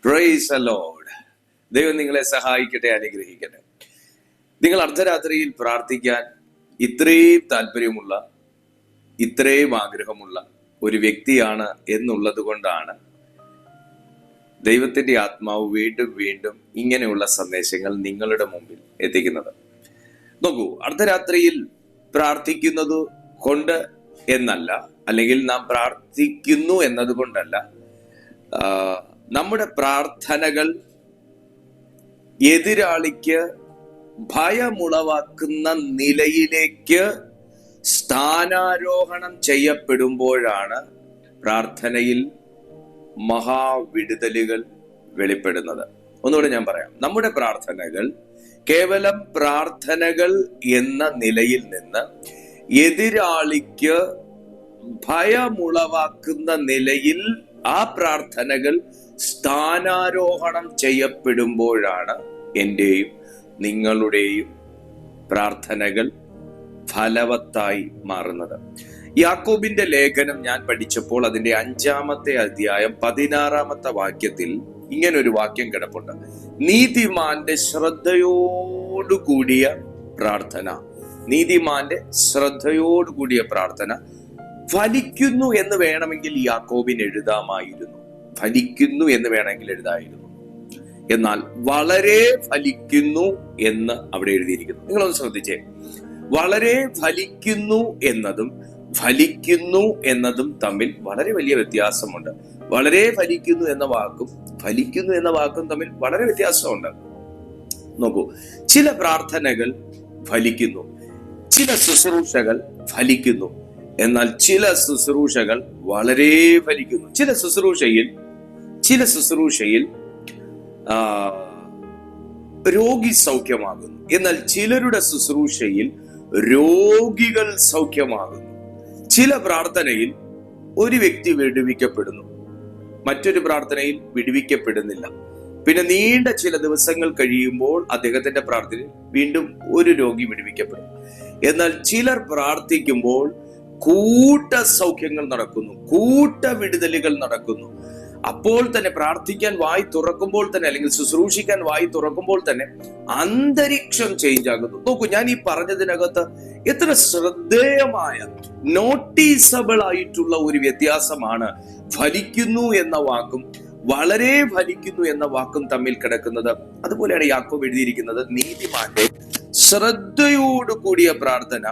Praise the Lord. ദൈവം നിങ്ങളെ സഹായിക്കട്ടെ, അനുഗ്രഹിക്കട്ടെ. നിങ്ങൾ അർദ്ധരാത്രിയിൽ പ്രാർത്ഥിക്കാൻ ഇത്രയും താല്പര്യമുള്ള, ഇത്രയും ആഗ്രഹമുള്ള ഒരു വ്യക്തിയാണ് എന്നുള്ളത് കൊണ്ടാണ് ദൈവത്തിന്റെ ആത്മാവ് വീണ്ടും വീണ്ടും ഇങ്ങനെയുള്ള സന്ദേശങ്ങൾ നിങ്ങളുടെ മുമ്പിൽ എത്തിക്കുന്നത്. നോക്കൂ, അർദ്ധരാത്രിയിൽ പ്രാർത്ഥിക്കുന്നത് കൊണ്ട് എന്നല്ല, അല്ലെങ്കിൽ നാം പ്രാർത്ഥിക്കുന്നു എന്നതുകൊണ്ടല്ല, നമ്മുടെ പ്രാർത്ഥനകൾ എതിരാളിക്ക് ഭയമുളവാക്കുന്ന നിലയിലേക്ക് സ്ഥാനാരോഹണം ചെയ്യപ്പെടുമ്പോഴാണ് പ്രാർത്ഥനയിൽ മഹാവിടുതലുകൾ വെളിപ്പെടുന്നത്. ഒന്നുകൂടെ ഞാൻ പറയാം. നമ്മുടെ പ്രാർത്ഥനകൾ കേവലം പ്രാർത്ഥനകൾ എന്ന നിലയിൽ നിന്ന് എതിരാളിക്ക് ഭയമുളവാക്കുന്ന നിലയിൽ ആ പ്രാർത്ഥനകൾ സ്ഥാനാരോഹണം ചെയ്യപ്പെടുമ്പോഴാണ് എന്റെയും നിങ്ങളുടെയും പ്രാർത്ഥനകൾ ഫലവത്തായി മാറുന്നത്. യാക്കോബിന്റെ ലേഖനം ഞാൻ പഠിച്ചപ്പോൾ അതിന്റെ 5-ാമത്തെ അധ്യായം 16-ാമത്തെ വാക്യത്തിൽ ഇങ്ങനൊരു വാക്യം കിടപ്പുണ്ട്: നീതിമാന്റെ ശ്രദ്ധയോടുകൂടിയ പ്രാർത്ഥന, നീതിമാന്റെ ശ്രദ്ധയോടുകൂടിയ പ്രാർത്ഥന ഫലിക്കുന്നു എന്ന് വേണമെങ്കിൽ യാക്കോബിന് എഴുതാമായിരുന്നു, ഫലിക്കുന്നു എന്ന് വേണമെങ്കിൽ എഴുതായിരുന്നു. എന്നാൽ വളരെ ഫലിക്കുന്നു എന്ന് അവിടെ എഴുതിയിരിക്കുന്നു. നിങ്ങളൊന്ന് ശ്രദ്ധിച്ചേ. വളരെ ഫലിക്കുന്നു എന്നതും ഫലിക്കുന്നു എന്നതും തമ്മിൽ വളരെ വലിയ വ്യത്യാസമുണ്ട്. വളരെ ഫലിക്കുന്നു എന്ന വാക്കും തമ്മിൽ വളരെ വ്യത്യാസമുണ്ട്. നോക്കൂ, ചില പ്രാർത്ഥനകൾ ഫലിക്കുന്നു, ചില ശുശ്രൂഷകൾ ഫലിക്കുന്നു, എന്നാൽ ചില ശുശ്രൂഷകൾ വളരെ ഫലിക്കുന്നു. ചില ശുശ്രൂഷയിൽ രോഗി സൗഖ്യമാകുന്നു, എന്നാൽ ചിലരുടെ ശുശ്രൂഷയിൽ രോഗികൾ സൗഖ്യമാകുന്നു. ചില പ്രാർത്ഥനയിൽ ഒരു വ്യക്തി വിടുവിക്കപ്പെടുന്നു, മറ്റൊരു പ്രാർത്ഥനയിൽ വിടുവിക്കപ്പെടുന്നില്ല. പിന്നെ നീണ്ട ചില ദിവസങ്ങൾ കഴിയുമ്പോൾ അദ്ദേഹത്തിന്റെ പ്രാർത്ഥനയിൽ വീണ്ടും ഒരു രോഗി വിടുവിക്കപ്പെടും. എന്നാൽ ചിലർ പ്രാർത്ഥിക്കുമ്പോൾ കൂട്ട സൗഖ്യങ്ങൾ നടക്കുന്നു, കൂട്ട വിടുതലുകൾ നടക്കുന്നു. അപ്പോൾ തന്നെ പ്രാർത്ഥിക്കാൻ വായി തുറക്കുമ്പോൾ തന്നെ, അല്ലെങ്കിൽ ശുശ്രൂഷിക്കാൻ വായി തുറക്കുമ്പോൾ തന്നെ അന്തരീക്ഷം ചേഞ്ച് ആകുന്നു. നോക്കൂ, ഞാൻ ഈ പറഞ്ഞതിനകത്ത് എത്ര ശ്രദ്ധേയമായ, നോട്ടീസബിൾ ആയിട്ടുള്ള ഒരു വ്യത്യാസമാണ് ഫലിക്കുന്നു എന്ന വാക്കും വളരെ ഫലിക്കുന്നു എന്ന വാക്കും തമ്മിൽ കിടക്കുന്നത്. അതുപോലെയാണ് യാക്കോബ് എഴുതിയിരിക്കുന്നത്: നീതിമാന്റെ ശ്രദ്ധയോട് കൂടിയ പ്രാർത്ഥന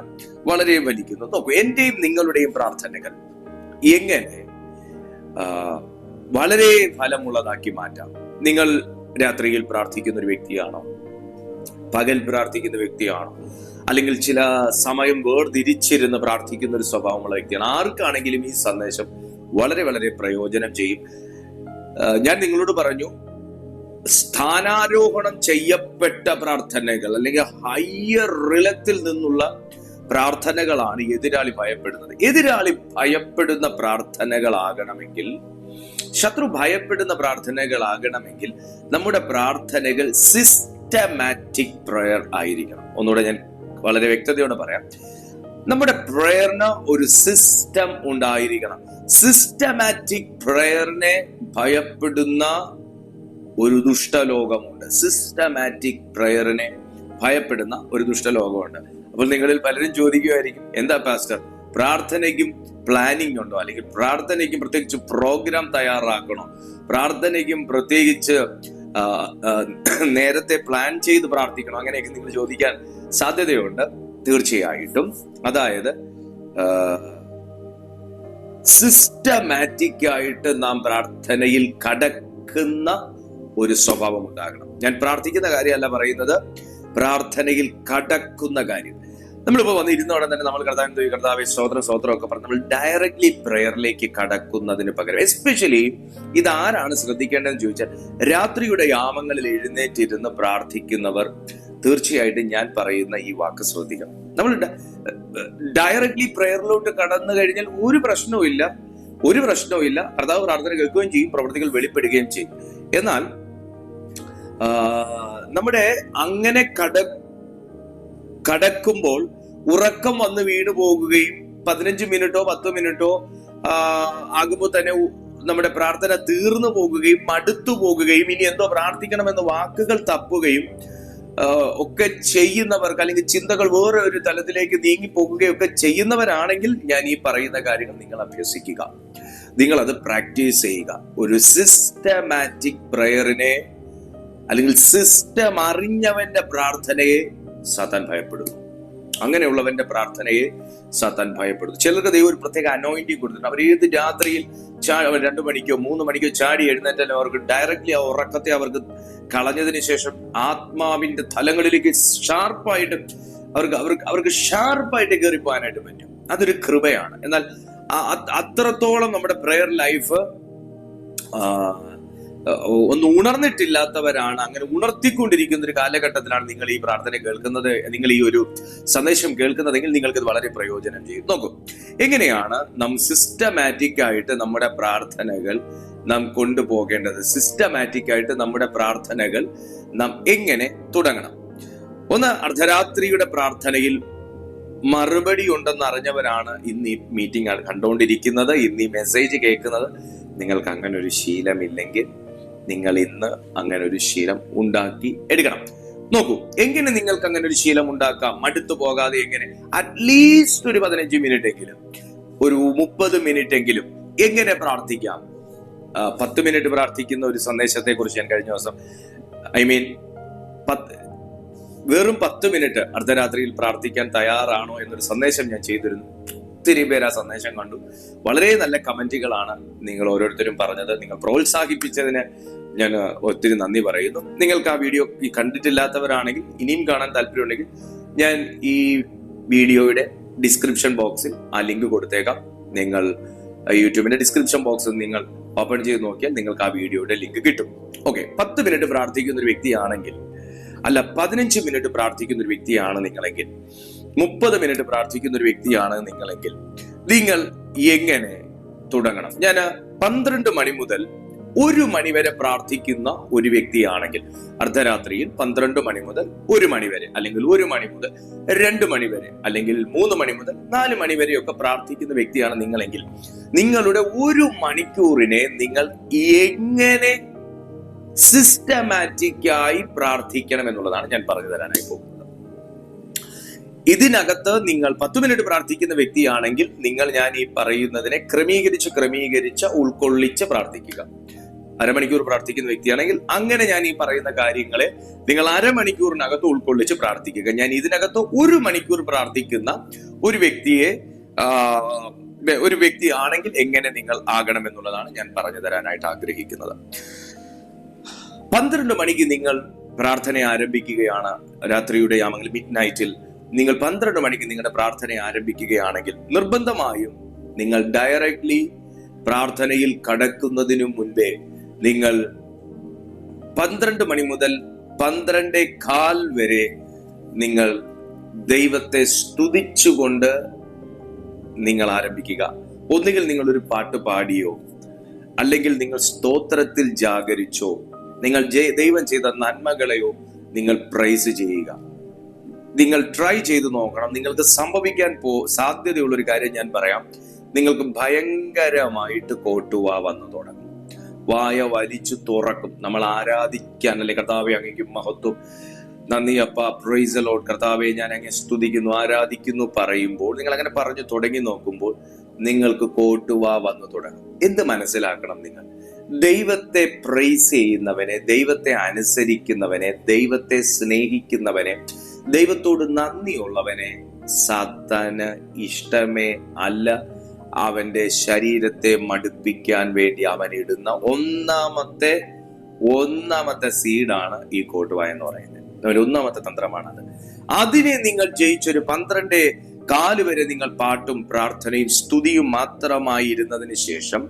വളരെ ഫലിക്കുന്നു. നോക്കൂ, എന്റെയും നിങ്ങളുടെയും പ്രാർത്ഥനകൾ എങ്ങനെ വളരെ ഫലമുള്ളതാക്കി മാറ്റാം. നിങ്ങൾ രാത്രിയിൽ പ്രാർത്ഥിക്കുന്ന ഒരു വ്യക്തിയാണോ? പകൽ പ്രാർത്ഥിക്കുന്ന വ്യക്തിയാണോ? അല്ലെങ്കിൽ ചില സമയം വേർതിരിച്ചിരുന്ന് പ്രാർത്ഥിക്കുന്ന ഒരു സ്വഭാവമുള്ള വ്യക്തിയാണ്? ആർക്കാണെങ്കിലും ഈ സന്ദേശം വളരെ വളരെ പ്രയോജനം ചെയ്യും. ഞാൻ നിങ്ങളോട് പറഞ്ഞു, സ്ഥാനാരോഹണം ചെയ്യപ്പെട്ട പ്രാർത്ഥനകൾ അല്ലെങ്കിൽ ഹയർ റിലത്തിൽ നിന്നുള്ള പ്രാർത്ഥനകളാണ് എതിരാളി ഭയപ്പെടുന്നത്. എതിരാളി ഭയപ്പെടുന്ന പ്രാർത്ഥനകളാകണമെങ്കിൽ, ശത്രു ഭയപ്പെടുന്ന പ്രാർത്ഥനകളാകണമെങ്കിൽ നമ്മുടെ പ്രാർത്ഥനകൾ സിസ്റ്റമാറ്റിക് പ്രയർ ആയിരിക്കണം. ഒന്നുകൂടെ ഞാൻ വളരെ വ്യക്തതയോടെ പറയാം. നമ്മുടെ പ്രയറിന് ഒരു സിസ്റ്റം ഉണ്ടായിരിക്കണം. സിസ്റ്റമാറ്റിക് പ്രയറിനെ ഭയപ്പെടുന്ന ഒരു ദുഷ്ടലോകമുണ്ട്. സിസ്റ്റമാറ്റിക് പ്രയറിനെ ഭയപ്പെടുന്ന ഒരു ദുഷ്ടലോകമുണ്ട്. അപ്പോൾ നിങ്ങളിൽ പലരും ചോദിക്കുമായിരിക്കും, എന്താ പാസ്റ്റർ, പ്രാർത്ഥനയ്ക്കും പ്ലാനിങ് ഉണ്ടോ? അല്ലെങ്കിൽ പ്രാർത്ഥനയ്ക്കും പ്രത്യേകിച്ച് പ്രോഗ്രാം തയ്യാറാക്കണോ? പ്രാർത്ഥനയ്ക്കും പ്രത്യേകിച്ച് നേരത്തെ പ്ലാൻ ചെയ്ത് പ്രാർത്ഥിക്കണോ? അങ്ങനെയൊക്കെ നിങ്ങൾ ചോദിക്കാൻ സാധ്യതയുണ്ട്. തീർച്ചയായിട്ടും. അതായത് സിസ്റ്റമാറ്റിക് ആയിട്ട് നാം പ്രാർത്ഥനയിൽ കടക്കുന്ന ഒരു സ്വഭാവം ഉണ്ടാകണം. ഞാൻ പ്രാർത്ഥിക്കുന്ന കാര്യമല്ല പറയുന്നത്, പ്രാർത്ഥനയിൽ കടക്കുന്ന കാര്യം. നമ്മളിപ്പോ വന്നിരുന്നോടെ തന്നെ നമ്മൾ കർത്താവേ സ്തോത്രം ഒക്കെ പറഞ്ഞ് നമ്മൾ ഡയറക്ട്ലി പ്രയറിലേക്ക് കടക്കുന്നതിന് പകരം, എസ്പെഷ്യലി ഇതാരാണ് ശ്രദ്ധിക്കേണ്ടതെന്ന് ചോദിച്ചാൽ, രാത്രിയുടെ യാമങ്ങളിൽ എഴുന്നേറ്റിരുന്ന് പ്രാർത്ഥിക്കുന്നവർ തീർച്ചയായിട്ടും ഞാൻ പറയുന്ന ഈ വാക്ക് ശ്രദ്ധിക്കണം. നമ്മൾ ഡയറക്ട്ലി പ്രയറിലോട്ട് കടന്നു കഴിഞ്ഞാൽ ഒരു പ്രശ്നവും ഇല്ല. കർത്താവ് പ്രാർത്ഥന കേൾക്കുകയും ചെയ്യും, പ്രവൃത്തികൾ വെളിപ്പെടുകയും ചെയ്യും. എന്നാൽ നമ്മുടെ അങ്ങനെ കടക്കുമ്പോൾ ഉറക്കം വന്ന് വീണു പോകുകയും 15 മിനിറ്റോ 10 മിനിറ്റോ ആകുമ്പോൾ തന്നെ നമ്മുടെ പ്രാർത്ഥന തീർന്നു പോകുകയും മടുത്തു പോകുകയും ഇനി എന്തോ പ്രാർത്ഥിക്കണമെന്ന് വാക്കുകൾ തപ്പുകയും ഒക്കെ ചെയ്യുന്നവർക്ക്, അല്ലെങ്കിൽ ചിന്തകൾ വേറെ ഒരു തലത്തിലേക്ക് നീങ്ങി പോകുകയൊക്കെ ചെയ്യുന്നവരാണെങ്കിൽ ഞാൻ ഈ പറയുന്ന കാര്യങ്ങൾ നിങ്ങൾ അഭ്യസിക്കുക, നിങ്ങൾ അത് പ്രാക്ടീസ് ചെയ്യുക. ഒരു സിസ്റ്റമാറ്റിക് പ്രയറിനെ, അല്ലെങ്കിൽ സിസ്റ്റം അറിഞ്ഞവന്റെ പ്രാർത്ഥനയെ സാത്താൻ ഭയപ്പെടുന്നു. അങ്ങനെയുള്ളവന്റെ പ്രാർത്ഥനയെ സാത്താൻ ഭയപ്പെടുന്നു. ചിലർക്ക് ദൈവം ഒരു പ്രത്യേക അനോയിന്റിങ് കൊടുത്തിട്ടുണ്ട്. അവർ ഏത് രാത്രിയിൽ 2 മണിക്കോ 3 മണിക്കോ ചാടി എഴുന്നേറ്റാലും അവർക്ക് ഡയറക്റ്റ്ലി ആ ഉറക്കത്തെ അവർക്ക് കളഞ്ഞതിന് ശേഷം ആത്മാവിന്റെ തലങ്ങളിലേക്ക് അവർക്ക് ഷാർപ്പായിട്ട് കയറി പോകാനായിട്ട് പറ്റും. അതൊരു കൃപയാണ്. എന്നാൽ അത്രത്തോളം നമ്മുടെ പ്രയർ ലൈഫ് ഒന്ന് ഉണർന്നിട്ടില്ലാത്തവരാണ്. അങ്ങനെ ഉണർത്തിക്കൊണ്ടിരിക്കുന്ന ഒരു കാലഘട്ടത്തിലാണ് നിങ്ങൾ ഈ പ്രാർത്ഥന കേൾക്കുന്നത്, നിങ്ങൾ ഈ ഒരു സന്ദേശം കേൾക്കുന്നതെങ്കിൽ നിങ്ങൾക്ക് ഇത് വളരെ പ്രയോജനം ചെയ്യും. നോക്കൂ, എങ്ങനെയാണ് നാം സിസ്റ്റമാറ്റിക് ആയിട്ട് നമ്മുടെ പ്രാർത്ഥനകൾ നാം കൊണ്ടുപോകേണ്ടത്, സിസ്റ്റമാറ്റിക് ആയിട്ട് നമ്മുടെ പ്രാർത്ഥനകൾ നാം എങ്ങനെ തുടങ്ങണം. ഒന്ന്, അർദ്ധരാത്രിയുടെ പ്രാർത്ഥനയിൽ മറുപടി ഉണ്ടെന്ന് അറിഞ്ഞവരാണ് ഇന്ന് ഈ മീറ്റിംഗ് കണ്ടുകൊണ്ടിരിക്കുന്നത്, ഇന്ന് ഈ മെസ്സേജ് കേൾക്കുന്നത്. നിങ്ങൾക്ക് അങ്ങനെ ഒരു ശീലമില്ലെങ്കിൽ നിങ്ങൾ ഇന്ന് അങ്ങനെ ഒരു ശീലം ഉണ്ടാക്കി എടുക്കണം. നോക്കൂ, എങ്ങനെ നിങ്ങൾക്ക് അങ്ങനെ ഒരു ശീലം ഉണ്ടാക്കാം മടുത്തു പോകാതെ? എങ്ങനെ? അറ്റ്ലീസ്റ്റ് ഒരു 15 മിനിറ്റ് എങ്കിലും, ഒരു 30 മിനിറ്റ് എങ്കിലും എങ്ങനെ പ്രാർത്ഥിക്കാം? 10 മിനിറ്റ് പ്രാർത്ഥിക്കുന്ന ഒരു സന്ദേശത്തെ കുറിച്ച് ഞാൻ കഴിഞ്ഞ ദിവസം വെറും 10 മിനിറ്റ് അർദ്ധരാത്രിയിൽ പ്രാർത്ഥിക്കാൻ തയ്യാറാണോ എന്നൊരു സന്ദേശം ഞാൻ ചെയ്തിരുന്നു. ഒത്തിരി പേര് ആ സന്ദേശം കണ്ടു. വളരെ നല്ല കമന്റുകളാണ് നിങ്ങൾ ഓരോരുത്തരും പറഞ്ഞത്. നിങ്ങൾ പ്രോത്സാഹിപ്പിച്ചതിന് ഞാൻ ഒത്തിരി നന്ദി പറയുന്നു. നിങ്ങൾക്ക് ആ വീഡിയോ കണ്ടിട്ടില്ലാത്തവരാണെങ്കിൽ, ഇനിയും കാണാൻ താല്പര്യമുണ്ടെങ്കിൽ, ഞാൻ ഈ വീഡിയോയുടെ ഡിസ്ക്രിപ്ഷൻ ബോക്സിൽ ആ ലിങ്ക് കൊടുത്തേക്കാം. നിങ്ങൾ യൂട്യൂബിന്റെ ഡിസ്ക്രിപ്ഷൻ ബോക്സിൽ നിങ്ങൾ ഓപ്പൺ ചെയ്ത് നോക്കിയാൽ നിങ്ങൾക്ക് ആ വീഡിയോയുടെ ലിങ്ക് കിട്ടും. ഓക്കെ, 10 മിനിറ്റ് പ്രാർത്ഥിക്കുന്ന ഒരു വ്യക്തിയാണെങ്കിൽ, അല്ല 15 മിനിറ്റ് പ്രാർത്ഥിക്കുന്ന ഒരു വ്യക്തിയാണ് നിങ്ങളെങ്കിൽ, 30 മിനിറ്റ് പ്രാർത്ഥിക്കുന്ന ഒരു വ്യക്തിയാണ് നിങ്ങളെങ്കിൽ, നിങ്ങൾ എങ്ങനെ തുടങ്ങണം? ഞാൻ 12 മണി മുതൽ 1 മണി വരെ പ്രാർത്ഥിക്കുന്ന ഒരു വ്യക്തിയാണെങ്കിൽ, അർദ്ധരാത്രിയിൽ 12 മണി മുതൽ 1 മണി വരെ, അല്ലെങ്കിൽ 1 മണി മുതൽ 2 മണി വരെ, അല്ലെങ്കിൽ 3 മണി മുതൽ 4 മണി വരെയൊക്കെ പ്രാർത്ഥിക്കുന്ന വ്യക്തിയാണ് നിങ്ങളെങ്കിൽ, നിങ്ങളുടെ 1 മണിക്കൂറിനെ നിങ്ങൾ എങ്ങനെ സിസ്റ്റമാറ്റിക്കായി പ്രാർത്ഥിക്കണം എന്നുള്ളതാണ് ഞാൻ പറഞ്ഞു തരാനായി പോകുന്നത്. ഇതിനകത്ത് നിങ്ങൾ 10 മിനിറ്റ് പ്രാർത്ഥിക്കുന്ന വ്യക്തിയാണെങ്കിൽ, നിങ്ങൾ ഞാൻ ഈ പറയുന്നതിനെ ക്രമീകരിച്ച് ഉൾക്കൊള്ളിച്ച് പ്രാർത്ഥിക്കുക. അരമണിക്കൂർ പ്രാർത്ഥിക്കുന്ന വ്യക്തിയാണെങ്കിൽ അങ്ങനെ ഞാൻ ഈ പറയുന്ന കാര്യങ്ങളെ നിങ്ങൾ അരമണിക്കൂറിനകത്ത് ഉൾക്കൊള്ളിച്ച് പ്രാർത്ഥിക്കുക. ഞാൻ ഇതിനകത്ത് 1 മണിക്കൂർ പ്രാർത്ഥിക്കുന്ന ഒരു വ്യക്തി ആണെങ്കിൽ എങ്ങനെ നിങ്ങൾ ആകണം എന്നുള്ളതാണ് ഞാൻ പറഞ്ഞു തരാനായിട്ട് ആഗ്രഹിക്കുന്നത്. 12 മണിക്ക് നിങ്ങൾ പ്രാർത്ഥന ആരംഭിക്കുകയാണ്. രാത്രിയുടെ യാമങ്ങളിൽ മിഡ് നൈറ്റിൽ നിങ്ങൾ 12 മണിക്ക് നിങ്ങളുടെ പ്രാർത്ഥന ആരംഭിക്കുകയാണെങ്കിൽ, നിർബന്ധമായും നിങ്ങൾ ഡയറക്ട്ലി പ്രാർത്ഥനയിൽ കടക്കുന്നതിനു മുൻപേ നിങ്ങൾ 12 മണി മുതൽ 12:15 വരെ നിങ്ങൾ ദൈവത്തെ സ്തുതിച്ചുകൊണ്ട് നിങ്ങൾ ആരംഭിക്കുക. ഒന്നുകിൽ നിങ്ങൾ ഒരു പാട്ട് പാടിയോ, അല്ലെങ്കിൽ നിങ്ങൾ സ്തോത്രത്തിൽ ജാഗരിച്ചോ, നിങ്ങൾ ദൈവം ചെയ്ത നന്മകളെയോ നിങ്ങൾ പ്രൈസ് ചെയ്യുക. നിങ്ങൾ ട്രൈ ചെയ്ത് നോക്കണം. നിങ്ങൾക്ക് സംഭവിക്കാൻ സാധ്യതയുള്ള ഒരു കാര്യം ഞാൻ പറയാം. നിങ്ങൾക്ക് ഭയങ്കരമായിട്ട് കോട്ടുവാ വന്നു തുടങ്ങും. വായ വലിച്ചു തുറക്കും. നമ്മൾ ആരാധിക്കാൻ, അല്ലെ കർത്താവെ അങ്ങേക്ക് മഹത്വം, നന്ദി അപ്പ, പ്രൈസ് ദി ലോർഡ്, കർത്താവെ ഞാൻ അങ്ങേ സ്തുതിക്കുന്നു, ആരാധിക്കുന്നു പറയുമ്പോൾ, നിങ്ങൾ അങ്ങനെ പറഞ്ഞു തുടങ്ങി നോക്കുമ്പോൾ നിങ്ങൾക്ക് കോട്ടുവാ വന്നു തുടങ്ങും. എന്ത് മനസ്സിലാക്കണം? നിങ്ങൾ ദൈവത്തെ പ്രൈസ് ചെയ്യുന്നവനെ, ദൈവത്തെ അനുസരിക്കുന്നവനെ, ദൈവത്തെ സ്നേഹിക്കുന്നവനെ, ദൈവത്തോട് നന്ദിയുള്ളവനെ സാത്താന് ഇഷ്ടമേ അല്ല. അവന്റെ ശരീരത്തെ മടുപ്പിക്കാൻ വേണ്ടി അവൻ ഇടുന്ന ഒന്നാമത്തെ സീഡാണ് ഈ കോട്ടുവാ എന്ന് പറയുന്നത്. അവന്റെ ഒന്നാമത്തെ തന്ത്രമാണത്. അതിനെ നിങ്ങൾ ജയിച്ചൊരു 12:15 വരെ നിങ്ങൾ പാട്ടും പ്രാർത്ഥനയും സ്തുതിയും മാത്രമായി ഇരുന്നതിന് ശേഷം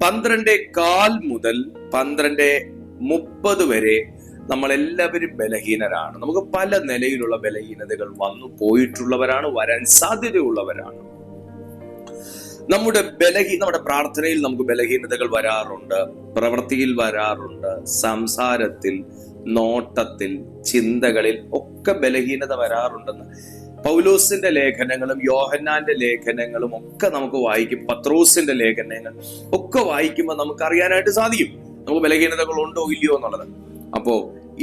12:15 മുതൽ 12:30 വരെ നമ്മളെല്ലാവരും ബലഹീനരാണ്. നമുക്ക് പല നിലയിലുള്ള ബലഹീനതകൾ വന്നു പോയിട്ടുള്ളവരാണ്, വരാൻ സാധ്യതയുള്ളവരാണ്. നമ്മുടെ പ്രാർത്ഥനയിൽ നമുക്ക് ബലഹീനതകൾ വരാറുണ്ട്, പ്രവൃത്തിയിൽ വരാറുണ്ട്, സംസാരത്തിൽ, നോട്ടത്തിൽ, ചിന്തകളിൽ ഒക്കെ ബലഹീനത വരാറുണ്ടെന്ന് പൗലോസിന്റെ ലേഖനങ്ങളും യോഹന്നാന്റെ ലേഖനങ്ങളും ഒക്കെ നമുക്ക് വായിക്കും, പത്രോസിന്റെ ലേഖനങ്ങൾ ഒക്കെ വായിക്കുമ്പോൾ നമുക്ക് അറിയാനായിട്ട് സാധിക്കും നമുക്ക് ബലഹീനതകൾ ഉണ്ടോ ഇല്ലയോ എന്നുള്ളത്. അപ്പോ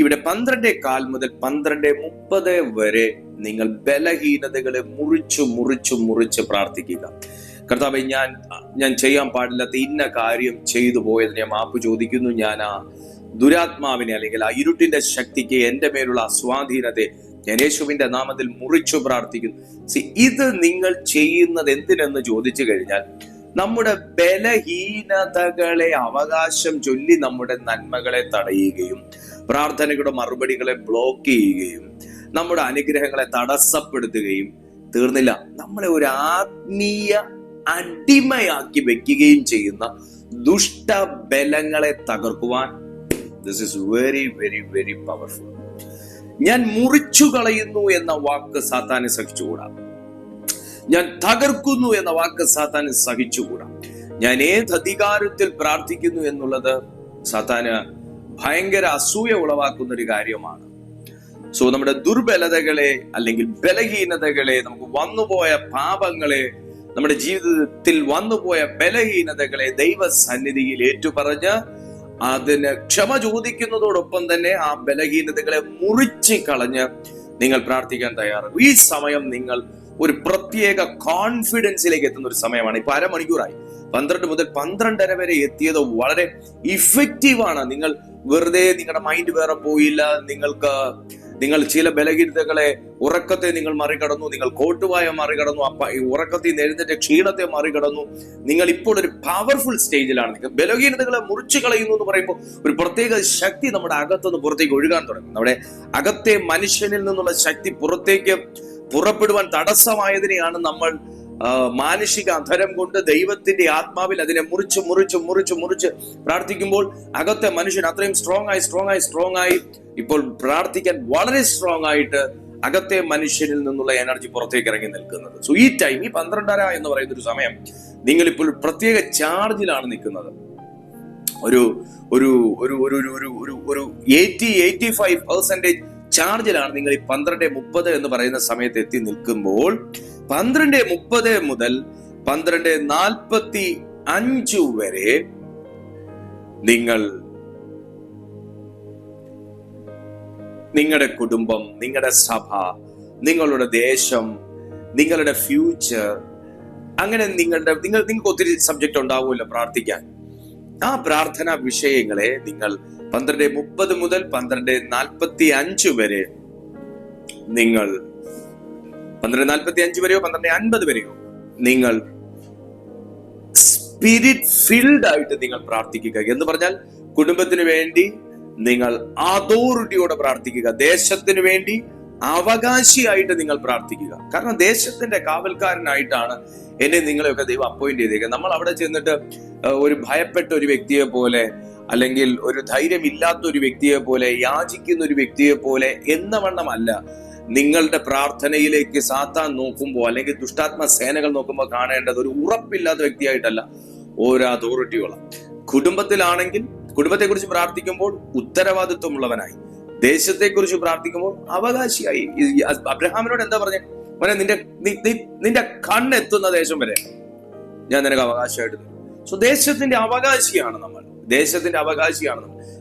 ഇവിടെ 12:15 മുതൽ 12:30 വരെ നിങ്ങൾ ബലഹീനതകളെ മുറിച്ച് പ്രാർത്ഥിക്കുക. കർത്താവേ, ഞാൻ ചെയ്യാൻ പാടില്ലാത്ത ഇന്ന കാര്യം ചെയ്തു പോയതിനെ മാപ്പ് ചോദിക്കുന്നു. ഞാൻ ആ ദുരാത്മാവിനെ അല്ലെങ്കിൽ ആ ഇരുട്ടിന്റെ ശക്തിക്ക് എന്റെ മേലുള്ള സ്വാധീനത്തെ ഞാൻ യേശുവിന്റെ നാമത്തിൽ മുറിച്ചു പ്രാർത്ഥിക്കുന്നു. ഇത് നിങ്ങൾ ചെയ്യുന്നത് എന്തിനെന്ന് ചോദിച്ചു കഴിഞ്ഞാൽ, നമ്മുടെ ബലഹീനതകളെ അവകാശം ചൊല്ലി നമ്മുടെ നന്മകളെ തടയുകയും പ്രാർത്ഥനയുടെ മറുപടികളെ ബ്ലോക്ക് ചെയ്യുകയും നമ്മുടെ അനുഗ്രഹങ്ങളെ തടസ്സപ്പെടുത്തുകയും തീർന്നില്ല, നമ്മളെ ഒരു ആത്മീയ അടിമയാക്കി വെക്കുകയും ചെയ്യുന്ന ദുഷ്ടബലങ്ങളെ തകർക്കുവാൻ this is very very very powerful. ഞാൻ മുറിച്ചു കളയുന്നു എന്ന വാക്ക് സാത്താനെ സഹിച്ചുകൂടാ. ഞാൻ തകർക്കുന്നു എന്ന വാക്ക് സാത്താന് സഹിച്ചുകൂടാ. ഞാൻ ഏത് അധികാരത്തിൽ പ്രാർത്ഥിക്കുന്നു എന്നുള്ളത് സാത്താന് ഭയങ്കര അസൂയ ഉളവാക്കുന്ന ഒരു കാര്യമാണ്. സോ നമ്മുടെ ദുർബലതകളെ അല്ലെങ്കിൽ ബലഹീനതകളെ, നമുക്ക് വന്നുപോയ പാപങ്ങളെ, നമ്മുടെ ജീവിതത്തിൽ വന്നുപോയ ബലഹീനതകളെ ദൈവസന്നിധിയിൽ ഏറ്റുപറഞ്ഞ് അതിന് ക്ഷമ ചോദിക്കുന്നതോടൊപ്പം തന്നെ ആ ബലഹീനതകളെ മുറിച്ച് കളഞ്ഞ് നിങ്ങൾ പ്രാർത്ഥിക്കാൻ തയ്യാറാകും. ഈ സമയം നിങ്ങൾ ഒരു പ്രത്യേക കോൺഫിഡൻസിലേക്ക് എത്തുന്ന ഒരു സമയമാണ്. ഇപ്പൊ അരമണിക്കൂറായി, 12 മുതൽ 12:30 വരെ എത്തിയത് വളരെ ഇഫക്റ്റീവാണ്. നിങ്ങൾ വെറുതെ നിങ്ങളുടെ മൈൻഡ് വേറെ പോയില്ല. നിങ്ങൾ ചില ബലഹീനതകളെ, ഉറക്കത്തെ നിങ്ങൾ മറികടന്നു, നിങ്ങൾ കോട്ടുവായ മറികടന്നു, ഉറക്കത്തിൽ നിന്ന് എഴുന്നേറ്റ് ക്ഷീണത്തെ മറികടന്നു. നിങ്ങൾ ഇപ്പോൾ ഒരു പവർഫുൾ സ്റ്റേജിലാണ്. നിങ്ങൾ ബലഹീനതകളെ മുറിച്ചു കളയുന്നു എന്ന് പറയുമ്പോൾ ഒരു പ്രത്യേക ശക്തി നമ്മുടെ അകത്തുനിന്ന് പുറത്തേക്ക് ഒഴുകാൻ തുടങ്ങും. നമ്മുടെ അകത്തെ മനുഷ്യനിൽ നിന്നുള്ള ശക്തി പുറത്തേക്ക് പുറപ്പെടുവാൻ തടസ്സമായതിനെയാണ് നമ്മൾ മാനുഷിക അധരം കൊണ്ട് ദൈവത്തിന്റെ ആത്മാവിൽ അതിനെ മുറിച്ച് പ്രാർത്ഥിക്കുമ്പോൾ അകത്തെ മനുഷ്യൻ അത്രയും സ്ട്രോങ് ആയി ഇപ്പോൾ പ്രാർത്ഥിക്കാൻ വളരെ സ്ട്രോങ് ആയിട്ട് അകത്തെ മനുഷ്യനിൽ നിന്നുള്ള എനർജി പുറത്തേക്ക് ഇറങ്ങി നിൽക്കുന്നത്. സോ ഈ ടൈം, ഈ 12:30 എന്ന് പറയുന്ന ഒരു സമയം, നിങ്ങൾ ഇപ്പോൾ പ്രത്യേക ചാർജിലാണ് നിൽക്കുന്നത്. ഒരു 85% ചാർജിലാണ് നിങ്ങൾ ഈ 12:30 എന്ന് പറയുന്ന സമയത്ത് എത്തി നിൽക്കുമ്പോൾ 12:30 മുതൽ 12:45 വരെ നിങ്ങൾ നിങ്ങളുടെ കുടുംബം, നിങ്ങളുടെ സഭ, നിങ്ങളുടെ ദേശം, നിങ്ങളുടെ ഫ്യൂച്ചർ, അങ്ങനെ നിങ്ങൾക്ക് ഒത്തിരി സബ്ജക്റ്റ് ഉണ്ടാവുമല്ലോ പ്രാർത്ഥിക്കാൻ. ആ പ്രാർത്ഥനാ വിഷയങ്ങളെ നിങ്ങൾ 12:30 മുതൽ 12:45 വരെ, നിങ്ങൾ 12:45 വരെയോ 12:50 വരെയോ നിങ്ങൾ സ്പിരിറ്റ് ഫിൽഡ് ആയിട്ട് നിങ്ങൾ പ്രാർത്ഥിക്കുക. എന്ന് പറഞ്ഞാൽ കുടുംബത്തിന് വേണ്ടി നിങ്ങൾ അതോറിറ്റിയോടെ പ്രാർത്ഥിക്കുക. ദേശത്തിന് വേണ്ടി അവകാശിയായിട്ട് നിങ്ങൾ പ്രാർത്ഥിക്കുക. കാരണം ദേശത്തിന്റെ കാവൽക്കാരനായിട്ടാണ് എന്നെ നിങ്ങളെയൊക്കെ ദൈവം അപ്പോയിന്റ് ചെയ്തേക്കുന്നത്. നമ്മൾ അവിടെ ചെന്നിട്ട് ഒരു ഭയപ്പെട്ട ഒരു വ്യക്തിയെ പോലെ, അല്ലെങ്കിൽ ഒരു ധൈര്യമില്ലാത്ത ഒരു വ്യക്തിയെ പോലെ, യാചിക്കുന്ന ഒരു വ്യക്തിയെ പോലെ എന്ന വണ്ണമല്ല നിങ്ങളുടെ പ്രാർത്ഥനയിലേക്ക് സാത്താൻ നോക്കുമ്പോൾ, അല്ലെങ്കിൽ ദുഷ്ടാത്മ സേനകൾ നോക്കുമ്പോൾ കാണേണ്ടത് ഒരു ഉറപ്പില്ലാത്ത വ്യക്തിയായിട്ടല്ല, ഓരോ അതോറിറ്റിയോളം. കുടുംബത്തിലാണെങ്കിൽ കുടുംബത്തെക്കുറിച്ച് പ്രാർത്ഥിക്കുമ്പോൾ ഉത്തരവാദിത്വമുള്ളവനായി, ദേശത്തെക്കുറിച്ച് പ്രാർത്ഥിക്കുമ്പോൾ അവകാശിയായി. അബ്രഹാമിനോട് എന്താ പറഞ്ഞേ? നിന്റെ കണ്ണെത്തുന്ന ദേശം വരെ ഞാൻ നിനക്ക് അവകാശമായിട്ട് തരും. സോ ദേശത്തിന്റെ അവകാശിയാണ് നമ്മൾ.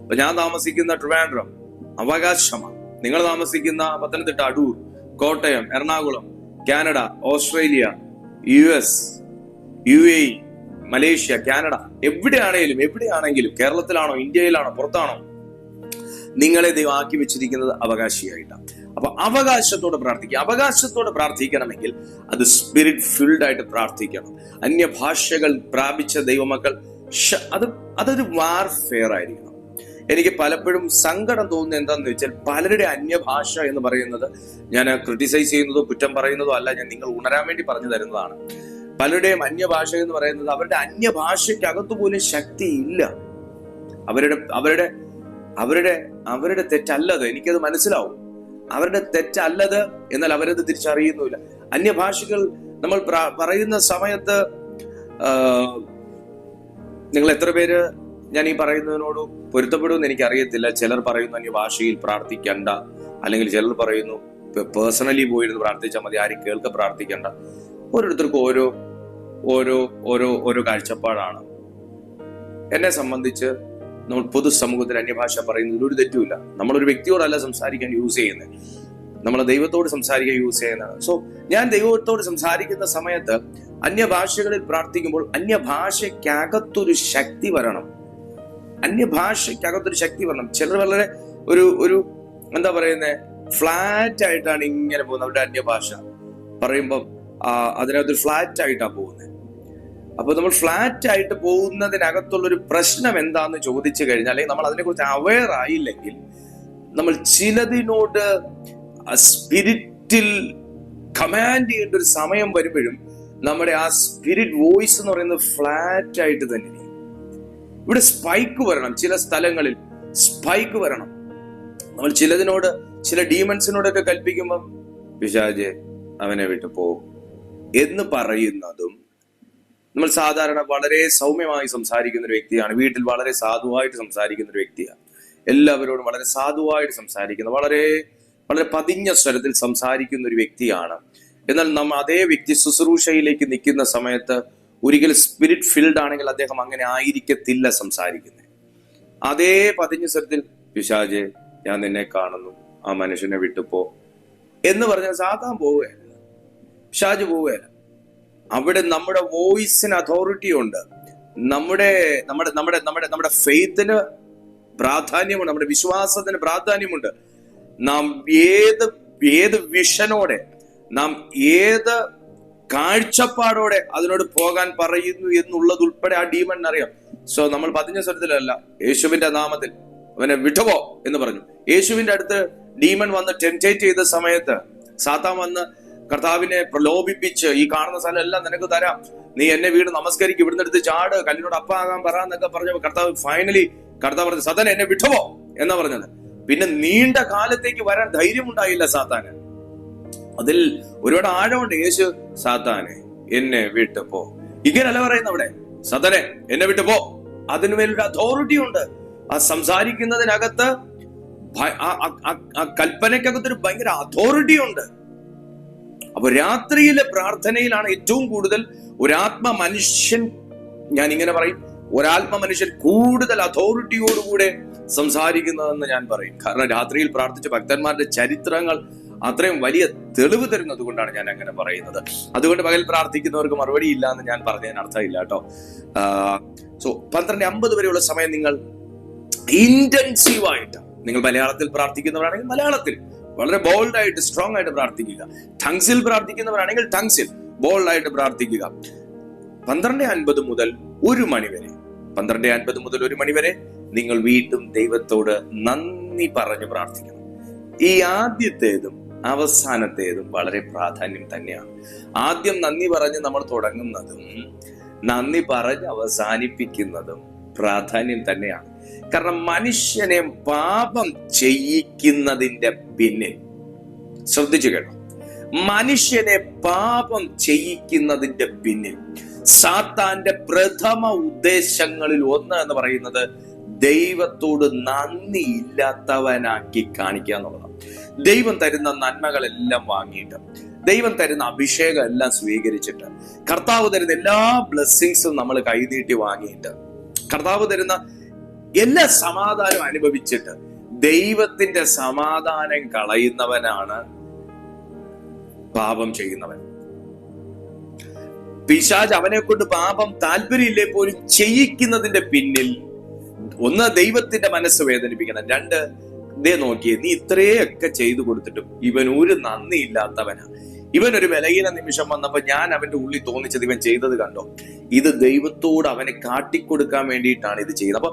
ഇപ്പൊ ഞാൻ താമസിക്കുന്ന ട്രിവാൻഡ്രം അവകാശമാണ്. നിങ്ങൾ താമസിക്കുന്ന Pathanamthitta, Adoor, Kottayam, Ernakulam, Canada, Australia, US, UAE, Malaysia, Canada, എവിടെയാണെങ്കിലും കേരളത്തിലാണോ, ഇന്ത്യയിലാണോ, പുറത്താണോ, നിങ്ങളെ ദൈവം ആക്കി വെച്ചിരിക്കുന്നത് അവകാശിയായിട്ടാണ്. അപ്പൊ അവകാശത്തോടെ പ്രാർത്ഥിക്കണമെങ്കിൽ അത് സ്പിരിറ്റ് ഫിൽഡ് ആയിട്ട് പ്രാർത്ഥിക്കണം. അന്യഭാഷകൾ പ്രാപിച്ച ദൈവമക്കൾ അതൊരു വാർഫെയർ ആയിരിക്കണം. എനിക്ക് പലപ്പോഴും സങ്കടം തോന്നുന്നത് എന്താണെന്ന് വെച്ചാൽ, പലരുടെ അന്യഭാഷ എന്ന് പറയുന്നത്, ഞാൻ ക്രിട്ടിസൈസ് ചെയ്യുന്നതോ കുറ്റം പറയുന്നതോ അല്ല, ഞാൻ നിങ്ങൾ ഉണരാൻ വേണ്ടി പറഞ്ഞു തരുന്നതാണ്. പലരുടെയും അന്യഭാഷ എന്ന് പറയുന്നത് അവരുടെ അന്യഭാഷയ്ക്കകത്ത് പോലും ശക്തി ഇല്ല. അവരുടെ തെറ്റല്ലത്, എനിക്കത് മനസ്സിലാവും. അവരുടെ തെറ്റല്ലത്, എന്നാൽ അവരത് തിരിച്ചറിയുന്നില്ല. അന്യഭാഷകൾ നമ്മൾ പറയുന്ന സമയത്ത് നിങ്ങൾ എത്ര പേര് ഞാൻ ഈ പറയുന്നതിനോട് പൊരുത്തപ്പെടുമെന്ന് എനിക്കറിയത്തില്ല. ചിലർ പറയുന്നു അന്യഭാഷയിൽ പ്രാർത്ഥിക്കണ്ട, അല്ലെങ്കിൽ ചിലർ പറയുന്നു പേഴ്സണലി പോയിരുന്ന് പ്രാർത്ഥിച്ചാൽ മതി, ആരും കേൾക്ക പ്രാർത്ഥിക്കേണ്ട. ഓരോരുത്തർക്കും ഓരോ ഓരോ ഓരോ ഓരോ കാഴ്ചപ്പാടാണ്. എന്നെ സംബന്ധിച്ച് നമ്മൾ പൊതുസമൂഹത്തിൽ അന്യഭാഷ പറയുന്നതിൽ ഒരു തെറ്റുമില്ല. നമ്മളൊരു വ്യക്തിയോടല്ല സംസാരിക്കാൻ യൂസ് ചെയ്യുന്നത്, നമ്മൾ ദൈവത്തോട് സംസാരിക്കാൻ യൂസ് ചെയ്യുന്നതാണ്. സോ ഞാൻ ദൈവത്തോട് സംസാരിക്കുന്ന സമയത്ത് അന്യഭാഷകളിൽ പ്രാർത്ഥിക്കുമ്പോൾ അന്യഭാഷയ്ക്കകത്തൊരു ശക്തി വരണം. അന്യഭാഷയ്ക്കകത്തൊരു ശക്തി വരണം. ചിലർ വളരെ ഒരു എന്താ പറയുന്നത്, ഫ്ലാറ്റ് ആയിട്ടാണ് ഇങ്ങനെ പോകുന്നത്. അവരുടെ അന്യഭാഷ പറയുമ്പോൾ അതിനകത്തൊരു ഫ്ലാറ്റ് ആയിട്ടാണ് പോകുന്നത്. അപ്പൊ നമ്മൾ ഫ്ലാറ്റ് ആയിട്ട് പോകുന്നതിനകത്തുള്ളൊരു പ്രശ്നം എന്താന്ന് ചോദിച്ചു കഴിഞ്ഞാൽ, അല്ലെങ്കിൽ നമ്മൾ അതിനെക്കുറിച്ച് അവെയർ ആയില്ലെങ്കിൽ, നമ്മൾ ചിലതിനോട് സ്പിരിറ്റിൽ കമാൻഡ് ചെയ്യേണ്ട ഒരു സമയം വരുമ്പോഴും നമ്മുടെ ആ സ്പിരിറ്റ് വോയിസ് എന്ന് പറയുന്നത് ഫ്ലാറ്റ് ആയിട്ട് തന്നെ. ഇവിടെ സ്പൈക്ക് വരണം. ചില സ്ഥലങ്ങളിൽ സ്പൈക്ക് വരണം. നമ്മൾ ചിലതിനോട്, ചില ഡീമൻസിനോടൊക്കെ കൽപ്പിക്കുമ്പോൾ പിശാചേ അവനെ വിട്ടു പോകും എന്ന് പറയുന്നതും, നമ്മൾ സാധാരണ വളരെ സൗമ്യമായി സംസാരിക്കുന്ന ഒരു വ്യക്തിയാണ്, വീട്ടിൽ വളരെ സാധുവായിട്ട് സംസാരിക്കുന്ന ഒരു വ്യക്തിയാണ്, എല്ലാവരോടും വളരെ സാധുവായിട്ട് സംസാരിക്കുന്ന, വളരെ വളരെ പതിഞ്ഞ സ്വരത്തിൽ സംസാരിക്കുന്ന ഒരു വ്യക്തിയാണ്. എന്നാൽ നമ്മൾ അതേ വ്യക്തി ശുശ്രൂഷയിലേക്ക് നിൽക്കുന്ന സമയത്ത് ഒരിക്കലും സ്പിരിറ്റ് ഫിൽഡ് ആണെങ്കിൽ അദ്ദേഹം അങ്ങനെ ആയിരിക്കത്തില്ല സംസാരിക്കുന്നത്. അതേ പതിഞ്ഞ സ്വരത്തിൽ പിശാചേ ഞാൻ നിന്നെ കാണുന്നു, ആ മനുഷ്യനെ വിട്ടുപോ എന്ന് പറഞ്ഞാൽ സാത്താൻ പോവുകയല്ല, പിശാച് പോവുകയല്ല. അവിടെ നമ്മുടെ വോയിസിന് അതോറിറ്റി ഉണ്ട്. നമ്മുടെ നമ്മുടെ നമ്മുടെ നമ്മുടെ നമ്മുടെ ഫെയ്ത്തിന് പ്രാധാന്യമുണ്ട്, നമ്മുടെ വിശ്വാസത്തിന് പ്രാധാന്യമുണ്ട്. നാം ഏത് വിഷനോടെ, നാം ഏത് കാഴ്ചപ്പാടോടെ അതിനോട് പോകാൻ പറയുന്നു എന്നുള്ളത് ഉൾപ്പെടെ ആ ഡീമൺ അറിയാം. സോ നമ്മൾ പതിഞ്ഞ സ്വരത്തിലല്ല, യേശുവിന്റെ നാമത്തിൽ അവനെ വിട്ടുപോ എന്ന് പറഞ്ഞു. യേശുവിന്റെ അടുത്ത് ഡീമൺ വന്ന് ടെംപ്റ്റേറ്റ് ചെയ്ത സമയത്ത് സാത്താൻ വന്ന് കർത്താവിനെ പ്രലോഭിപ്പിച്ച്, ഈ കാണുന്ന സ്ഥലം എല്ലാം നിനക്ക് തരാം, നീ എന്നെ വീട് നമസ്കരിക്കും, ഇവിടുന്ന് എടുത്ത് ചാട്, കല്ലിനോട് അപ്പാകാൻ പറയാന്നൊക്കെ പറഞ്ഞപ്പോ കർത്താവ് പറഞ്ഞു സാത്താൻ എന്നെ വിട്ടുപോ എന്നാ പറഞ്ഞത്. പിന്നെ നീണ്ട കാലത്തേക്ക് വരാൻ ധൈര്യമുണ്ടായില്ല സാത്താന്. അതിൽ ഒരുപാട് ആഴമുണ്ട്. യേശു സാത്താനെ എന്നെ വിട്ടുപോ ഇങ്ങനല്ല പറയുന്ന അവിടെ, സാത്താനെ എന്നെ വിട്ടുപോ. അതിനുമേലൊരു അതോറിറ്റി ഉണ്ട്. ആ സംസാരിക്കുന്നതിനകത്ത്, ആ കൽപ്പനയ്ക്കകത്തൊരു ഭയങ്കര അതോറിറ്റി ഉണ്ട്. അപ്പൊ രാത്രിയിലെ പ്രാർത്ഥനയിലാണ് ഏറ്റവും കൂടുതൽ ഒരാത്മ മനുഷ്യൻ, ഞാൻ ഇങ്ങനെ പറയും, ഒരാത്മ മനുഷ്യൻ കൂടുതൽ അതോറിറ്റിയോടുകൂടെ സംസാരിക്കുന്നതെന്ന് ഞാൻ പറയും. കാരണം രാത്രിയിൽ പ്രാർത്ഥിച്ച ഭക്തന്മാരുടെ ചരിത്രങ്ങൾ അത്രയും വലിയ തെളിവ് തരുന്നത് കൊണ്ടാണ് ഞാൻ അങ്ങനെ പറയുന്നത്. അതുകൊണ്ട് പകൽ പ്രാർത്ഥിക്കുന്നവർക്ക് മറുപടി ഇല്ല എന്ന് ഞാൻ പറഞ്ഞതിന് അർത്ഥമില്ല കേട്ടോ. സോ 12:50 വരെയുള്ള സമയം നിങ്ങൾ ഇന്റൻസീവായിട്ട്, നിങ്ങൾ മലയാളത്തിൽ പ്രാർത്ഥിക്കുന്നവരാണെങ്കിൽ മലയാളത്തിൽ വളരെ ബോൾഡ് ആയിട്ട്, സ്ട്രോങ് ആയിട്ട് പ്രാർത്ഥിക്കുക. ടങ്സിൽ പ്രാർത്ഥിക്കുന്നവരാണെങ്കിൽ ടങ്സിൽ ബോൾഡ് ആയിട്ട് പ്രാർത്ഥിക്കുക. 12:50 മുതൽ 1 മണി വരെ, 12:50 മുതൽ 1 മണി വരെ നിങ്ങൾ വീണ്ടും ദൈവത്തോട് നന്ദി പറഞ്ഞു പ്രാർത്ഥിക്കണം. ഈ ആദ്യത്തേതും അവസാനത്തേതും വളരെ പ്രാധാന്യം തന്നെയാണ്. ആദ്യം നന്ദി പറഞ്ഞ് നമ്മൾ തുടങ്ങുന്നതും നന്ദി പറഞ്ഞ് അവസാനിപ്പിക്കുന്നതും പ്രാധാന്യം തന്നെയാണ്. കാരണം മനുഷ്യനെ പാപം ചെയ്യിക്കുന്നതിന്റെ പിന്നിൽ, ശ്രദ്ധിച്ചു കേട്ടോ, മനുഷ്യനെ പാപം ചെയ്യിക്കുന്നതിന്റെ പിന്നിൽ സാത്താന്റെ പ്രഥമ ഉദ്ദേശങ്ങളിൽ ഒന്ന് എന്ന് പറയുന്നത് ദൈവത്തോട് നന്ദി ഇല്ലാത്തവനാക്കി കാണിക്കുക എന്നുള്ളതാണ്. ദൈവം തരുന്ന നന്മകളെല്ലാം വാങ്ങിയിട്ട്, ദൈവം തരുന്ന അഭിഷേകം എല്ലാം സ്വീകരിച്ചിട്ട്, കർത്താവ് തരുന്ന എല്ലാ ബ്ലെസ്സിങ്സും നമ്മൾ കൈനീട്ടി വാങ്ങിയിട്ട്, കർത്താവ് തരുന്ന എല്ലാ സമാധാനവും അനുഭവിച്ചിട്ട് ദൈവത്തിന്റെ സമാധാനം കളയുന്നവനാണ് പാപം ചെയ്യുന്നവൻ. പിശാച് അവനെ കൊണ്ട് പാപം താല്പര്യമില്ലേ പോലും ചെയ്യിക്കുന്നതിന്റെ പിന്നിൽ ഒന്ന് ദൈവത്തിന്റെ മനസ്സ് വേദനിപ്പിക്കണം, രണ്ട് നോക്കിയേ നീ ഇത്രയൊക്കെ ചെയ്തു കൊടുത്തിട്ടും ഇവൻ ഒരു നന്ദി ഇല്ലാത്തവനാ. ഇവൻ ഒരു വിലഹീന നിമിഷം വന്നപ്പോ ഞാൻ അവന്റെ ഉള്ളിൽ തോന്നിച്ചത് ഇവൻ ചെയ്തത് കണ്ടോ, ഇത് ദൈവത്തോട് അവനെ കാട്ടിക്കൊടുക്കാൻ വേണ്ടിയിട്ടാണ് ഇത് ചെയ്യുന്നത്. അപ്പൊ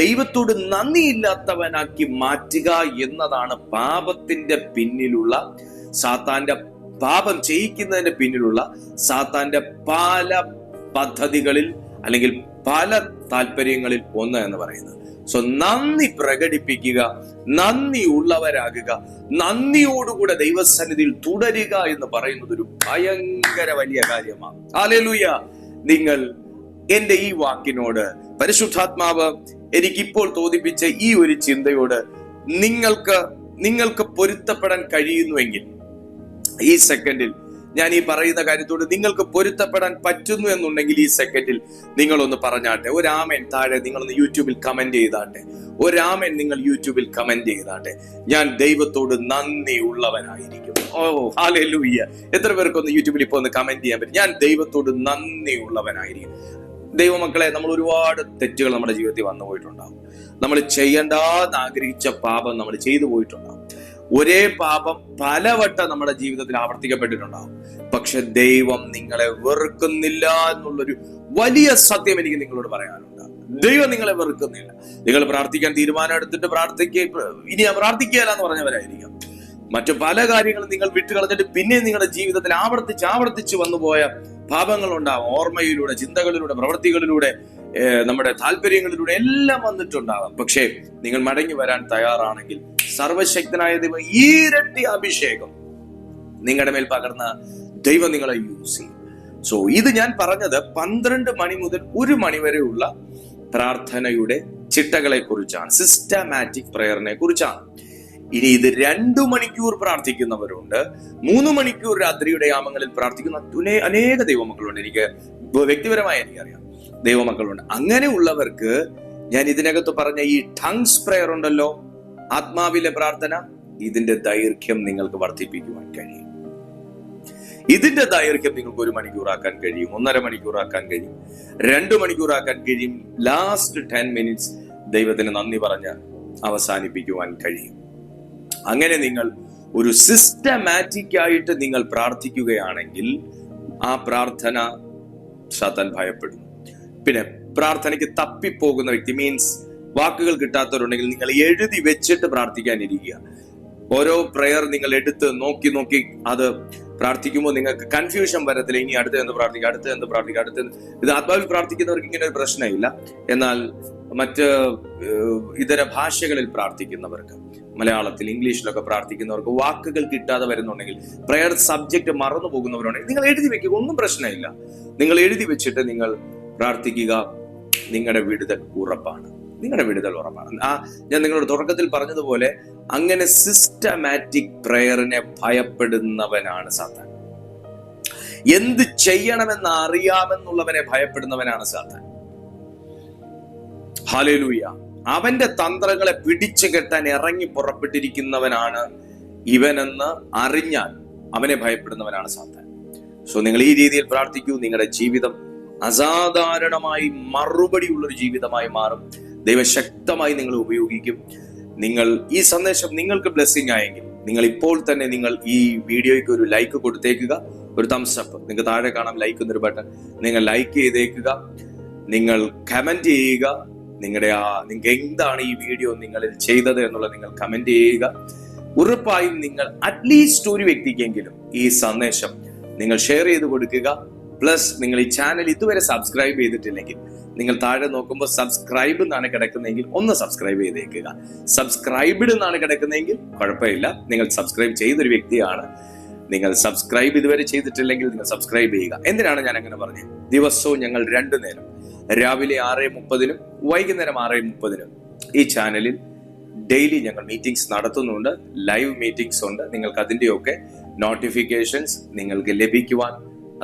ദൈവത്തോട് നന്ദിയില്ലാത്തവനാക്കി മാറ്റുക എന്നതാണ് പാപത്തിന്റെ പിന്നിലുള്ള, സാത്താന്റെ പാപം ചെയ്യിക്കുന്നതിന്റെ പിന്നിലുള്ള സാത്താന്റെ പല പദ്ധതികളിൽ അല്ലെങ്കിൽ പല താല്പര്യങ്ങളിൽ ഒന്ന് എന്ന് പറയുന്നത്. സോ നന്ദി പ്രകടിപ്പിക്കുക, നന്ദി ഉള്ളവരാകുക, നന്ദിയോടുകൂടെ ദൈവസന്നിധിയിൽ തുടരുക എന്ന് പറയുന്നത് ഒരു ഭയങ്കര വലിയ കാര്യമാണ്. ഹല്ലേലൂയ. നിങ്ങൾ എന്റെ ഈ വാക്കിനോട്, പരിശുദ്ധാത്മാവ് എനിക്കിപ്പോൾ തോന്നിപ്പിച്ച ഈ ഒരു ചിന്തയോട് നിങ്ങൾക്ക് നിങ്ങൾക്ക് പൊരുത്തപ്പെടാൻ കഴിയുന്നുവെങ്കിൽ ഈ സെക്കൻഡിൽ ഞാൻ ഈ പറയുന്ന കാര്യത്തോട് നിങ്ങൾക്ക് പൊരുത്തപ്പെടാൻ പറ്റുന്നു എന്നുണ്ടെങ്കിൽ ഈ സെക്കൻഡിൽ നിങ്ങളൊന്ന് പറഞ്ഞാട്ടെ. ഒരാമൻ താഴെ നിങ്ങളൊന്ന് യൂട്യൂബിൽ കമന്റ് ചെയ്താട്ടെ. ഒരാമൻ നിങ്ങൾ യൂട്യൂബിൽ കമന്റ് ചെയ്താട്ടെ. ഞാൻ ദൈവത്തോട് നന്ദി ഉള്ളവനായിരിക്കും. ഓ ഹല്ലേലൂയ. എത്ര പേർക്കൊന്ന് യൂട്യൂബിൽ ഇപ്പൊ ഒന്ന് കമന്റ് ചെയ്യാൻ പറ്റും? ഞാൻ ദൈവത്തോട് നന്ദി ഉള്ളവനായിരിക്കും. ദൈവമക്കളെ, നമ്മൾ ഒരുപാട് തെറ്റുകൾ നമ്മുടെ ജീവിതത്തിൽ വന്നു പോയിട്ടുണ്ടാവും. നമ്മൾ ചെയ്യേണ്ടെന്ന് ആഗ്രഹിച്ച പാപം നമ്മൾ ചെയ്തു പോയിട്ടുണ്ടാവും. ഒരേ പാപം പലവട്ടം നമ്മുടെ ജീവിതത്തിൽ ആവർത്തിക്കപ്പെട്ടിട്ടുണ്ടാവും. പക്ഷെ ദൈവം നിങ്ങളെ വെറുക്കുന്നില്ല എന്നുള്ളൊരു വലിയ സത്യം എനിക്ക് നിങ്ങളോട് പറയാനുണ്ട്. ദൈവം നിങ്ങളെ വെറുക്കുന്നില്ല. നിങ്ങൾ പ്രാർത്ഥിക്കാൻ തീരുമാനം എടുത്തിട്ട് ഇനി ഞാൻ പ്രാർത്ഥിക്കുകയല്ല എന്ന് പറഞ്ഞവരായിരിക്കാം. മറ്റു പല കാര്യങ്ങളും നിങ്ങൾ വിട്ടുകളഞ്ഞിട്ട് പിന്നെ നിങ്ങളുടെ ജീവിതത്തിൽ ആവർത്തിച്ച് വന്നുപോയ പാപങ്ങളുണ്ടാവും. ഓർമ്മയിലൂടെ, ചിന്തകളിലൂടെ, പ്രവൃത്തികളിലൂടെ, നമ്മുടെ താല്പര്യങ്ങളിലൂടെ എല്ലാം വന്നിട്ടുണ്ടാകാം. പക്ഷേ നിങ്ങൾ മടങ്ങി വരാൻ തയ്യാറാണെങ്കിൽ സർവശക്തനായ ദൈവം ഇരട്ടി അഭിഷേകം നിങ്ങളുടെ മേൽ പകർന്ന ദൈവം നിങ്ങളെ യൂസ് ചെയ്യും. സോ ഇത് ഞാൻ പറഞ്ഞത് 12 മണി മുതൽ 1 മണി വരെയുള്ള പ്രാർത്ഥനയുടെ ചിട്ടകളെ കുറിച്ചാണ്, സിസ്റ്റമാറ്റിക് പ്രയറിനെ കുറിച്ചാണ്. ഇനി ഇത് 2 മണിക്കൂർ പ്രാർത്ഥിക്കുന്നവരുണ്ട്, 3 മണിക്കൂർ രാത്രിയുടെ യാമങ്ങളിൽ പ്രാർത്ഥിക്കുന്ന അനേക ദൈവമക്കളുണ്ട്. എനിക്ക് വ്യക്തിപരമായി എനിക്കറിയാം ദൈവമക്കളുണ്ട്. അങ്ങനെയുള്ളവർക്ക് ഞാൻ ഇതിനകത്ത് പറഞ്ഞ ഈ ടങ്സ് പ്രയർ ഉണ്ടല്ലോ, ആത്മാവിലെ പ്രാർത്ഥന, ഇതിന്റെ ദൈർഘ്യം നിങ്ങൾക്ക് വർദ്ധിപ്പിക്കുവാൻ കഴിയും. ഇതിന്റെ ദൈർഘ്യം നിങ്ങൾക്ക് 1 മണിക്കൂറാക്കാൻ കഴിയും, 1.5 മണിക്കൂറാക്കാൻ കഴിയും, 2 മണിക്കൂറാക്കാൻ കഴിയും. ലാസ്റ്റ് 10 മിനിറ്റ്സ് ദൈവത്തിന് നന്ദി പറഞ്ഞ് അവസാനിപ്പിക്കുവാൻ കഴിയും. അങ്ങനെ നിങ്ങൾ ഒരു സിസ്റ്റമാറ്റിക് ആയിട്ട് നിങ്ങൾ പ്രാർത്ഥിക്കുകയാണെങ്കിൽ ആ പ്രാർത്ഥന സാത്താൻ ഭയപ്പെടുന്നു. പിന്നെ പ്രാർത്ഥനയ്ക്ക് തപ്പിപ്പോകുന്ന വ്യക്തി, മീൻസ് വാക്കുകൾ കിട്ടാത്തവരുണ്ടെങ്കിൽ നിങ്ങൾ എഴുതി വെച്ചിട്ട് പ്രാർത്ഥിക്കാനിരിക്കുക. ഓരോ പ്രയർ നിങ്ങൾ എടുത്ത് നോക്കി അത് പ്രാർത്ഥിക്കുമ്പോൾ നിങ്ങൾക്ക് കൺഫ്യൂഷൻ വരത്തില്ല. ഇനി അടുത്ത് എന്ത് പ്രാർത്ഥിക്കുക. ഇത് ആത്മാവിൽ പ്രാർത്ഥിക്കുന്നവർക്ക് ഇങ്ങനെ ഒരു പ്രശ്നമില്ല. എന്നാൽ മറ്റ് ഇതര ഭാഷകളിൽ പ്രാർത്ഥിക്കുന്നവർക്ക്, മലയാളത്തിൽ, ഇംഗ്ലീഷിലൊക്കെ പ്രാർത്ഥിക്കുന്നവർക്ക് വാക്കുകൾ കിട്ടാതെ വരുന്നുണ്ടെങ്കിൽ, പ്രയർ സബ്ജക്ട് മറന്നു പോകുന്നവരുണ്ടെങ്കിൽ നിങ്ങൾ എഴുതി വെക്കുക, ഒന്നും പ്രശ്നമില്ല. നിങ്ങൾ എഴുതി വെച്ചിട്ട് നിങ്ങൾ പ്രാർത്ഥിക്കുക. നിങ്ങളുടെ വിടുതൽ ഉറപ്പാണ്. ഞാൻ നിങ്ങളോട് തുടക്കത്തിൽ പറഞ്ഞതുപോലെ അങ്ങനെ സിസ്റ്റമാറ്റിക് പ്രയറിനെ ഭയപ്പെടുന്നവനാണ് സാത്താൻ. എന്ത് ചെയ്യണമെന്ന് അറിയാമെന്നുള്ളവനെ ഭയപ്പെടുന്നവനാണ് സാത്താൻ. ഹല്ലേലൂയ. അവന്റെ തന്ത്രങ്ങളെ പിടിച്ചു കെട്ടാൻ ഇറങ്ങി പുറപ്പെട്ടിരിക്കുന്നവനാണ് ഇവനെന്ന് അറിഞ്ഞാൽ അവനെ ഭയപ്പെടുന്നവനാണ് സാത്താൻ. സോ നിങ്ങൾ ഈ രീതിയിൽ പ്രാർത്ഥിക്കൂ. നിങ്ങളുടെ ജീവിതം അസാധാരണമായി മറുപടിയുള്ളൊരു ജീവിതമായി മാറും. ദൈവശക്തമായി നിങ്ങൾ ഉപയോഗിക്കും. നിങ്ങൾ ഈ സന്ദേശം നിങ്ങൾക്ക് ബ്ലെസ്സിങ് ആയെങ്കിൽ നിങ്ങൾ ഇപ്പോൾ തന്നെ നിങ്ങൾ ഈ വീഡിയോയ്ക്ക് ഒരു ലൈക്ക് കൊടുത്തേക്കുക, ഒരു തംസ് അപ്പ്. നിങ്ങൾക്ക് താഴെ കാണാം ലൈക്ക് എന്നൊരു ബട്ടൺ. നിങ്ങൾ ലൈക്ക് ചെയ്തേക്കുക, നിങ്ങൾ കമന്റ് ചെയ്യുക. നിങ്ങൾക്ക് എന്താണ് ഈ വീഡിയോ നിങ്ങളിൽ ചെയ്തത് എന്നുള്ളത് നിങ്ങൾ കമന്റ് ചെയ്യുക. ഉറപ്പായും നിങ്ങൾ അറ്റ്ലീസ്റ്റ് ഒരു വ്യക്തിക്കെങ്കിലും ഈ സന്ദേശം നിങ്ങൾ ഷെയർ ചെയ്ത് കൊടുക്കുക. പ്ലസ് നിങ്ങൾ ഈ ചാനൽ ഇതുവരെ സബ്സ്ക്രൈബ് ചെയ്തിട്ടില്ലെങ്കിൽ നിങ്ങൾ താഴെ നോക്കുമ്പോൾ സബ്സ്ക്രൈബ് എന്നാണ് കിടക്കുന്നതെങ്കിൽ ഒന്ന് സബ്സ്ക്രൈബ് ചെയ്തേക്കുക. സബ്സ്ക്രൈബ്ഡ് എന്നാണ് കിടക്കുന്നതെങ്കിൽ കുഴപ്പമില്ല, നിങ്ങൾ സബ്സ്ക്രൈബ് ചെയ്തൊരു വ്യക്തിയാണ്. നിങ്ങൾ സബ്സ്ക്രൈബ് ഇതുവരെ ചെയ്തിട്ടില്ലെങ്കിൽ നിങ്ങൾ സബ്സ്ക്രൈബ് ചെയ്യുക. എന്തിനാണ് ഞാൻ അങ്ങനെ പറഞ്ഞത്? ദിവസവും ഞങ്ങൾ 2 നേരം, രാവിലെ 6:30 വൈകുന്നേരം 6:30 ഈ ചാനലിൽ ഡെയിലി ഞങ്ങൾ മീറ്റിംഗ്സ് നടത്തുന്നുണ്ട്. ലൈവ് മീറ്റിംഗ്സ് ഉണ്ട്. നിങ്ങൾക്ക് അതിന്റെയൊക്കെ നോട്ടിഫിക്കേഷൻസ് നിങ്ങൾക്ക് ലഭിക്കുവാൻ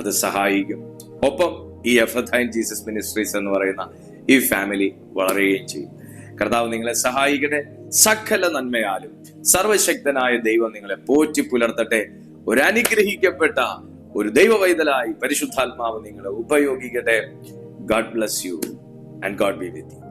അത് സഹായിക്കും. ഒപ്പം ഈ എഫഥാ ഇൻ ജീസസ് മിനിസ്ട്രീസ് എന്ന് പറയുന്ന ഈ ഫാമിലി വളരുകയും ചെയ്യും. കർത്താവ് നിങ്ങളെ സഹായിക്കട്ടെ. സകല നന്മയാലും സർവശക്തനായ ദൈവം നിങ്ങളെ പോറ്റി പുലർത്തട്ടെ. ഒരു അനുഗ്രഹിക്കപ്പെട്ട ഒരു ദൈവവൈതലായി പരിശുദ്ധാത്മാവ് നിങ്ങളെ ഉപയോഗിക്കട്ടെ. God bless you and God be with you.